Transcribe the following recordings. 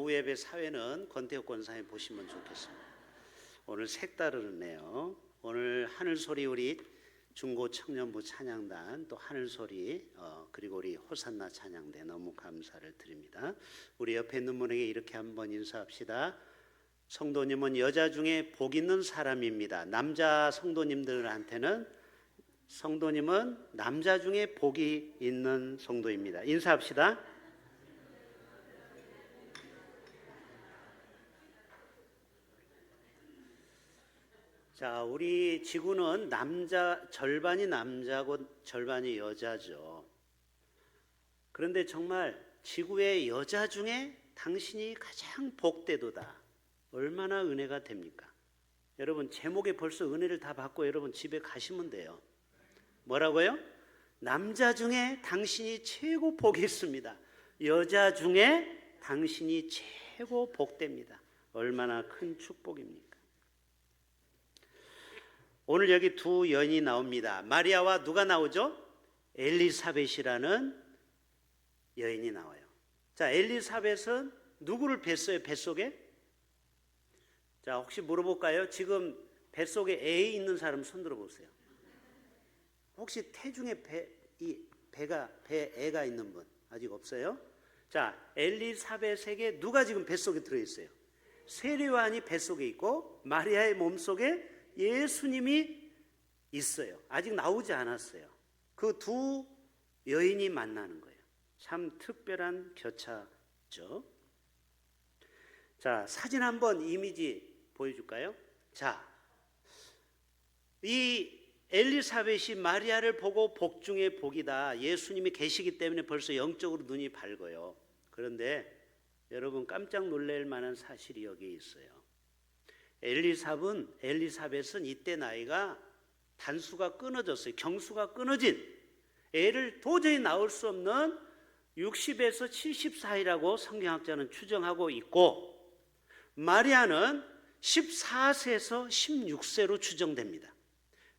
오후 예배 사회는 권태욱 권사님 보시면 좋겠습니다. 오늘 색다르네요. 오늘 하늘소리 우리 중고 청년부 찬양단 또 하늘소리 그리고 우리 호산나 찬양대 너무 감사를 드립니다. 우리 옆에 있는 분에게 이렇게 한번 인사합시다. 성도님은 여자 중에 복 있는 사람입니다. 남자 성도님들한테는 성도님은 남자 중에 복이 있는 성도입니다. 인사합시다. 자, 우리 지구는 절반이 남자고 절반이 여자죠. 그런데 정말 지구의 여자 중에 당신이 가장 복되도다. 얼마나 은혜가 됩니까? 여러분 제목에 벌써 은혜를 다 받고 여러분 집에 가시면 돼요. 뭐라고요? 남자 중에 당신이 최고 복이 있습니다. 여자 중에 당신이 최고 복됩니다. 얼마나 큰 축복입니까? 오늘 여기 두 여인이 나옵니다. 마리아와 누가 나오죠? 엘리사벳이라는 여인이 나와요. 자, 엘리사벳은 누구를 뵀어요? 뱃속에? 자, 혹시 물어볼까요? 지금 뱃속에 애 있는 사람 손 들어보세요. 혹시 태중에 배에 애가 있는 분 아직 없어요? 자, 엘리사벳에게 누가 지금 뱃속에 들어있어요? 세례요한이 뱃속에 있고 마리아의 몸속에 예수님이 있어요. 아직 나오지 않았어요. 그 두 여인이 만나는 거예요. 참 특별한 교차죠. 자, 사진 한번 이미지 보여줄까요? 자, 이 엘리사벳이 마리아를 보고 복 중에 복이다. 예수님이 계시기 때문에 벌써 영적으로 눈이 밝아요. 그런데 여러분 깜짝 놀랄 만한 사실이 여기 있어요. 엘리사벳은 이때 나이가 단수가 끊어졌어요. 경수가 끊어진 애를 도저히 낳을 수 없는 60에서 70 사이라고 성경학자는 추정하고 있고, 마리아는 14세에서 16세로 추정됩니다.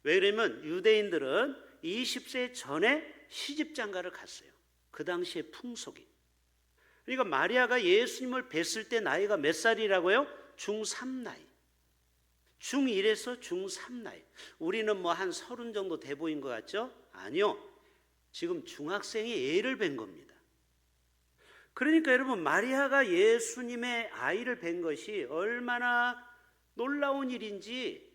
왜 그러면 유대인들은 20세 전에 시집장가를 갔어요. 그 당시의 풍속이. 그러니까 마리아가 예수님을 뵀을 때 나이가 몇 살이라고요? 중3 나이. 중1에서 중3 나이. 우리는 뭐 한 30 정도 돼 보인 것 같죠? 아니요. 지금 중학생이 애를 뵌 겁니다. 그러니까 여러분 마리아가 예수님의 아이를 뵌 것이 얼마나 놀라운 일인지,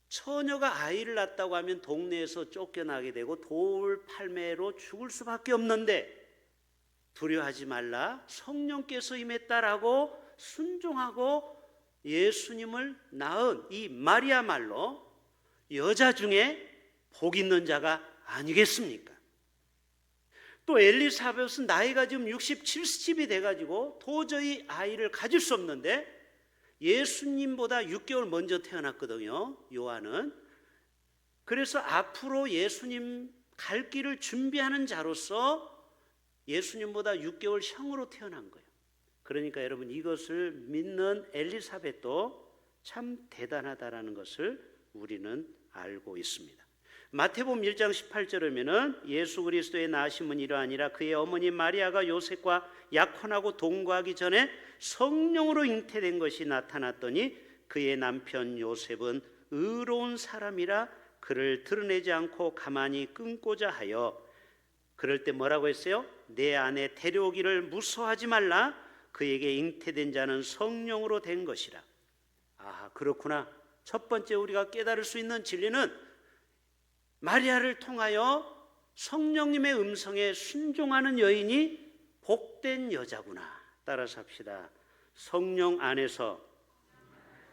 처녀가 아이를 낳았다고 하면 동네에서 쫓겨나게 되고 돌 팔매로 죽을 수밖에 없는데 두려워하지 말라, 성령께서 임했다라고 순종하고 예수님을 낳은 이 마리아말로 여자 중에 복 있는 자가 아니겠습니까? 또 엘리사벳은 나이가 지금 60, 70이 돼가지고 도저히 아이를 가질 수 없는데 예수님보다 6개월 먼저 태어났거든요, 요한은. 그래서 앞으로 예수님 갈 길을 준비하는 자로서 예수님보다 6개월 형으로 태어난 거예요. 그러니까 여러분 이것을 믿는 엘리사벳도 참 대단하다라는 것을 우리는 알고 있습니다. 마태복음 1장 18절에는 예수 그리스도의 나심은 이러하니라 그의 어머니 마리아가 요셉과 약혼하고 동거하기 전에 성령으로 잉태된 것이 나타났더니 그의 남편 요셉은 의로운 사람이라 그를 드러내지 않고 가만히 끊고자 하여, 그럴 때 뭐라고 했어요? 내 아내 데려오기를 무서워하지 말라, 그에게 잉태된 자는 성령으로 된 것이라. 아, 그렇구나. 첫 번째 우리가 깨달을 수 있는 진리는 마리아를 통하여 성령님의 음성에 순종하는 여인이 복된 여자구나. 따라서 합시다. 성령 안에서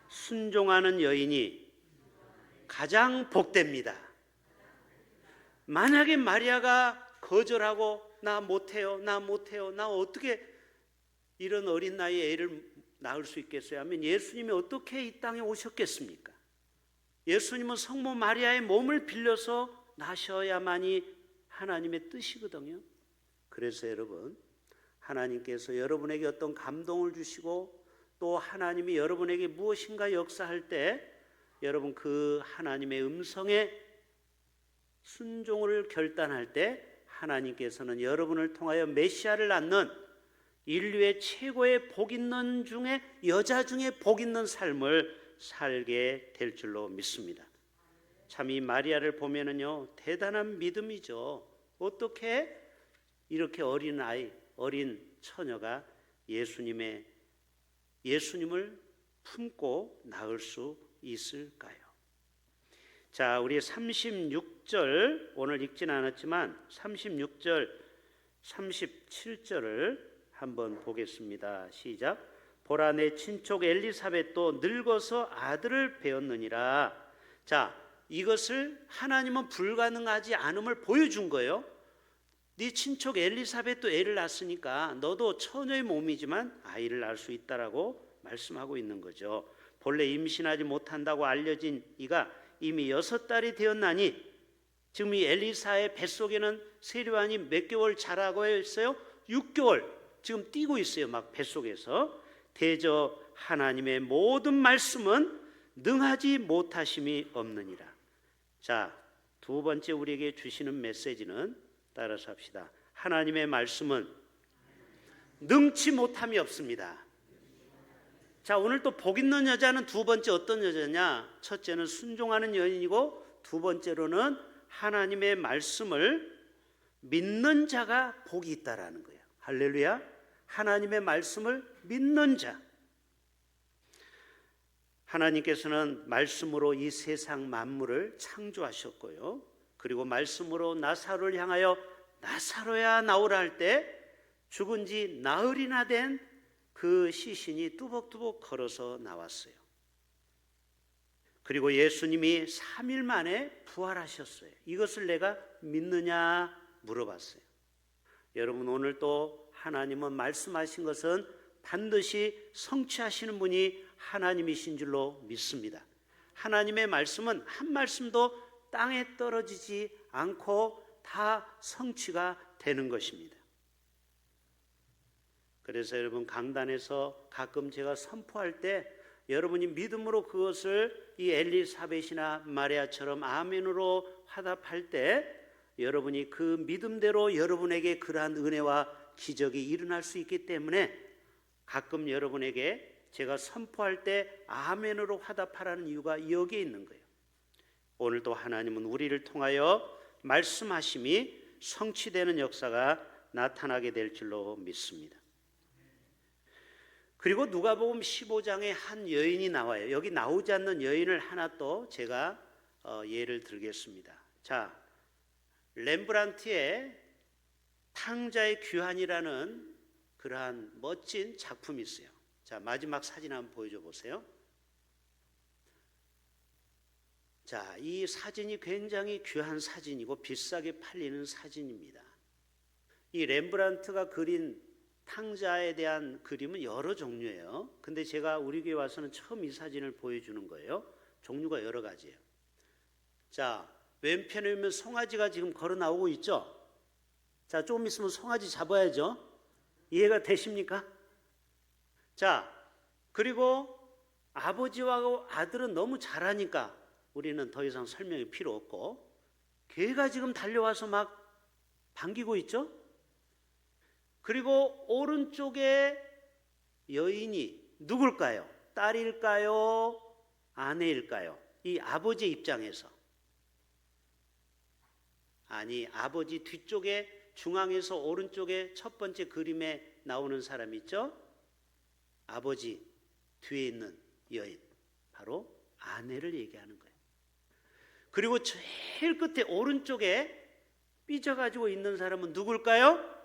순종하는 여인이 가장 복됩니다. 만약에 마리아가 거절하고 나 못해요, 나 어떻게 이런 어린 나이에 애를 낳을 수 있겠어요 하면 예수님이 어떻게 이 땅에 오셨겠습니까? 예수님은 성모 마리아의 몸을 빌려서 나셔야만이 하나님의 뜻이거든요. 그래서 여러분, 하나님께서 여러분에게 어떤 감동을 주시고 또 하나님이 여러분에게 무엇인가 역사할 때 여러분 그 하나님의 음성에 순종을 결단할 때 하나님께서는 여러분을 통하여 메시아를 낳는 인류의 최고의 복 있는 중에 여자 중에 복 있는 삶을 살게 될 줄로 믿습니다. 참 이 마리아를 보면은요 대단한 믿음이죠. 어떻게 이렇게 어린 아이, 어린 처녀가 예수님을 품고 낳을 수 있을까요? 자, 우리 36절 오늘 읽진 않았지만 36절, 37절을 한번 보겠습니다. 시작. 보라, 내 친족 엘리사벳도 늙어서 아들을 배었느니라. 자, 이것을 하나님은 불가능하지 않음을 보여준 거예요. 네 친척 엘리사벳도 애를 낳았으니까 너도 처녀의 몸이지만 아이를 낳을 수 있다라고 말씀하고 있는 거죠. 본래 임신하지 못한다고 알려진 이가 이미 6달이 되었나니, 지금 이 엘리사의 뱃속에는 세례요한이 몇 개월 자라고 했어요? 6개월 지금 뛰고 있어요. 막 뱃속에서. 대저 하나님의 모든 말씀은 능하지 못하심이 없느니라. 자, 두 번째 우리에게 주시는 메시지는 따라서 합시다. 하나님의 말씀은 능치 못함이 없습니다. 자, 오늘 또 복 있는 여자는 두 번째 어떤 여자냐? 첫째는 순종하는 여인이고, 두 번째로는 하나님의 말씀을 믿는 자가 복이 있다라는 거예요. 할렐루야. 하나님의 말씀을 믿는 자. 하나님께서는 말씀으로 이 세상 만물을 창조하셨고요, 그리고 말씀으로 나사로를 향하여 나사로야 나오라 할 때 죽은 지 나흘이나 된 그 시신이 뚜벅뚜벅 걸어서 나왔어요. 그리고 예수님이 3일 만에 부활하셨어요. 이것을 내가 믿느냐 물어봤어요. 여러분, 오늘 또 하나님은 말씀하신 것은 반드시 성취하시는 분이 하나님이신 줄로 믿습니다. 하나님의 말씀은 한 말씀도 땅에 떨어지지 않고 다 성취가 되는 것입니다. 그래서 여러분, 강단에서 가끔 제가 선포할 때 여러분이 믿음으로 그것을 이 엘리사벳이나 마리아처럼 아멘으로 화답할 때 여러분이 그 믿음대로 여러분에게 그러한 은혜와 기적이 일어날 수 있기 때문에 가끔 여러분에게 제가 선포할 때 아멘으로 화답하라는 이유가 여기에 있는 거예요. 오늘도 하나님은 우리를 통하여 말씀하심이 성취되는 역사가 나타나게 될 줄로 믿습니다. 그리고 누가복음 15장에 한 여인이 나와요. 여기 나오지 않는 여인을 하나 또 제가 예를 들겠습니다. 자, 렘브란트의 탕자의 귀환이라는 그러한 멋진 작품이 있어요. 자, 마지막 사진 한번 보여줘 보세요. 자, 이 사진이 굉장히 귀한 사진이고 비싸게 팔리는 사진입니다. 이 렘브란트가 그린 탕자에 대한 그림은 여러 종류예요. 근데 제가 우리 교회 와서는 처음 이 사진을 보여주는 거예요. 종류가 여러 가지예요. 자, 왼편에 보면 송아지가 지금 걸어 나오고 있죠. 자, 조금 있으면 송아지 잡아야죠. 이해가 되십니까? 자, 그리고 아버지와 아들은 너무 잘하니까 우리는 더 이상 설명이 필요 없고, 개가 지금 달려와서 막 반기고 있죠. 그리고 오른쪽에 여인이 누굴까요? 딸일까요? 아내일까요? 이 아버지 입장에서. 아니, 아버지 뒤쪽에 중앙에서 오른쪽에 첫 번째 그림에 나오는 사람 있죠? 아버지 뒤에 있는 여인, 바로 아내를 얘기하는 거예요. 그리고 제일 끝에 오른쪽에 삐져가지고 있는 사람은 누굴까요?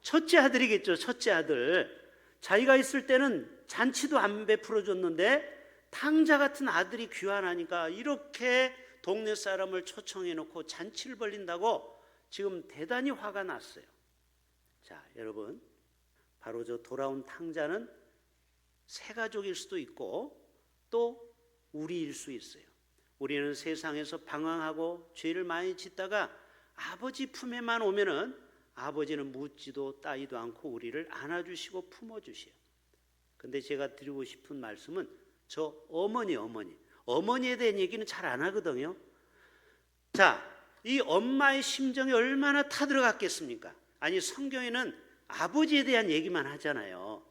첫째 아들이겠죠. 첫째 아들. 자기가 있을 때는 잔치도 안 베풀어줬는데 탕자 같은 아들이 귀환하니까 이렇게 동네 사람을 초청해놓고 잔치를 벌린다고 지금 대단히 화가 났어요. 자, 여러분, 바로 저 돌아온 탕자는 새 가족일 수도 있고 또 우리일 수 있어요. 우리는 세상에서 방황하고 죄를 많이 짓다가 아버지 품에만 오면은 아버지는 묻지도 따지도 않고 우리를 안아주시고 품어주셔요. 근데 제가 드리고 싶은 말씀은 저 어머니에 대한 얘기는 잘 안 하거든요. 자, 이 엄마의 심정이 얼마나 타들어갔겠습니까? 아니, 성경에는 아버지에 대한 얘기만 하잖아요.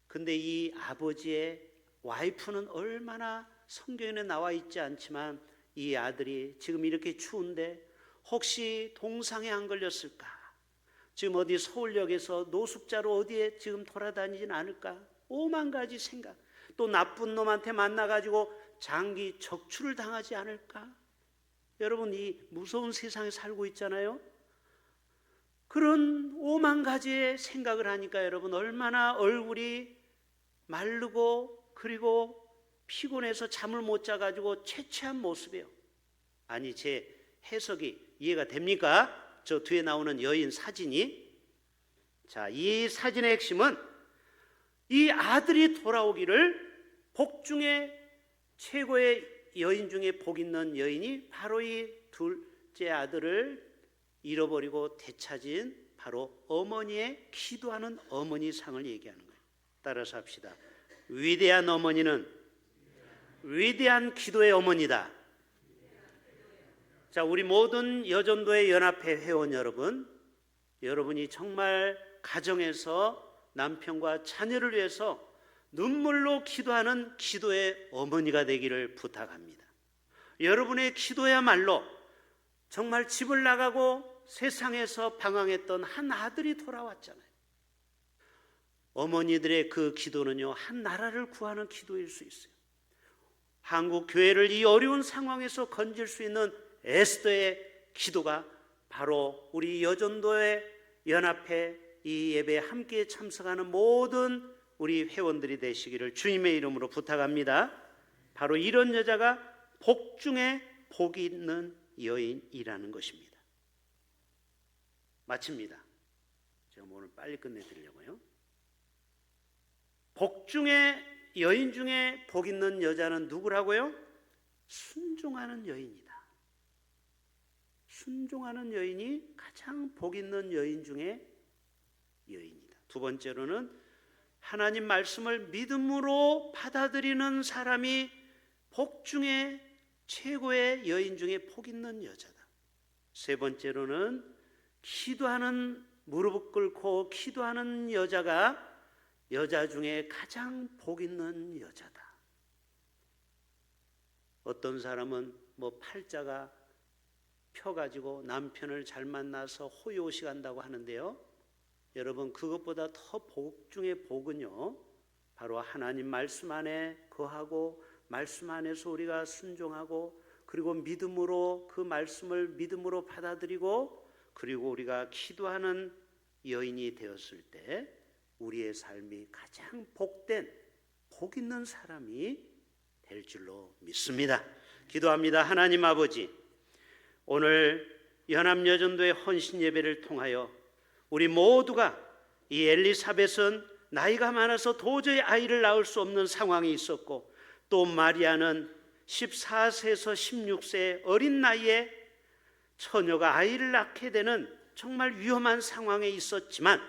근데 이 아버지의 와이프는 얼마나 성경에 나와 있지 않지만 이 아들이 지금 이렇게 추운데 혹시 동상에 안 걸렸을까? 지금 어디 서울역에서 노숙자로 어디에 지금 돌아다니진 않을까? 오만 가지 생각. 또 나쁜 놈한테 만나가지고 장기 적출을 당하지 않을까? 여러분, 이 무서운 세상에 살고 있잖아요. 그런 오만 가지의 생각을 하니까 여러분 얼마나 얼굴이 마르고 그리고 피곤해서 잠을 못 자가지고 채취한 모습이에요. 아니, 제 해석이 이해가 됩니까? 저 뒤에 나오는 여인 사진이. 자, 이 사진의 핵심은 이 아들이 돌아오기를 복 중에 최고의 여인 중에 복 있는 여인이 바로 이 둘째 아들을 잃어버리고 되찾은 바로 어머니의 기도하는 어머니 상을 얘기하는 거예요. 따라서 합시다. 위대한 어머니는 위대한 기도의 어머니다. 자, 우리 모든 여전도의 연합회 회원 여러분, 여러분이 정말 가정에서 남편과 자녀를 위해서 눈물로 기도하는 기도의 어머니가 되기를 부탁합니다. 여러분의 기도야말로 정말 집을 나가고 세상에서 방황했던 한 아들이 돌아왔잖아요. 어머니들의 그 기도는요, 한 나라를 구하는 기도일 수 있어요. 한국 교회를 이 어려운 상황에서 건질 수 있는 에스더의 기도가 바로 우리 여전도의 연합회 이 예배에 함께 참석하는 모든 우리 회원들이 되시기를 주님의 이름으로 부탁합니다. 바로 이런 여자가 복 중에 복이 있는 여인이라는 것입니다. 마칩니다. 제가 오늘 빨리 끝내드리려고요. 복 중에 여인 중에 복 있는 여자는 누구라고요? 순종하는 여인이다. 순종하는 여인이 가장 복 있는 여인 중에 여인이다. 두 번째로는 하나님 말씀을 믿음으로 받아들이는 사람이 복 중에 최고의 여인 중에 복 있는 여자다. 세 번째로는 기도하는 무릎을 꿇고 기도하는 여자가 여자 중에 가장 복 있는 여자다. 어떤 사람은 뭐 팔자가 펴가지고 남편을 잘 만나서 호의호식 한다고 하는데요, 여러분 그것보다 더 복 중에 복은요, 바로 하나님 말씀 안에 거하고 말씀 안에서 우리가 순종하고 그리고 믿음으로 그 말씀을 믿음으로 받아들이고 그리고 우리가 기도하는 여인이 되었을 때 우리의 삶이 가장 복된 복 있는 사람이 될 줄로 믿습니다. 기도합니다. 하나님 아버지, 오늘 연합여전도의 헌신 예배를 통하여 우리 모두가 이 엘리사벳은 나이가 많아서 도저히 아이를 낳을 수 없는 상황이 있었고 또 마리아는 14세에서 16세 어린 나이에 처녀가 아이를 낳게 되는 정말 위험한 상황에 있었지만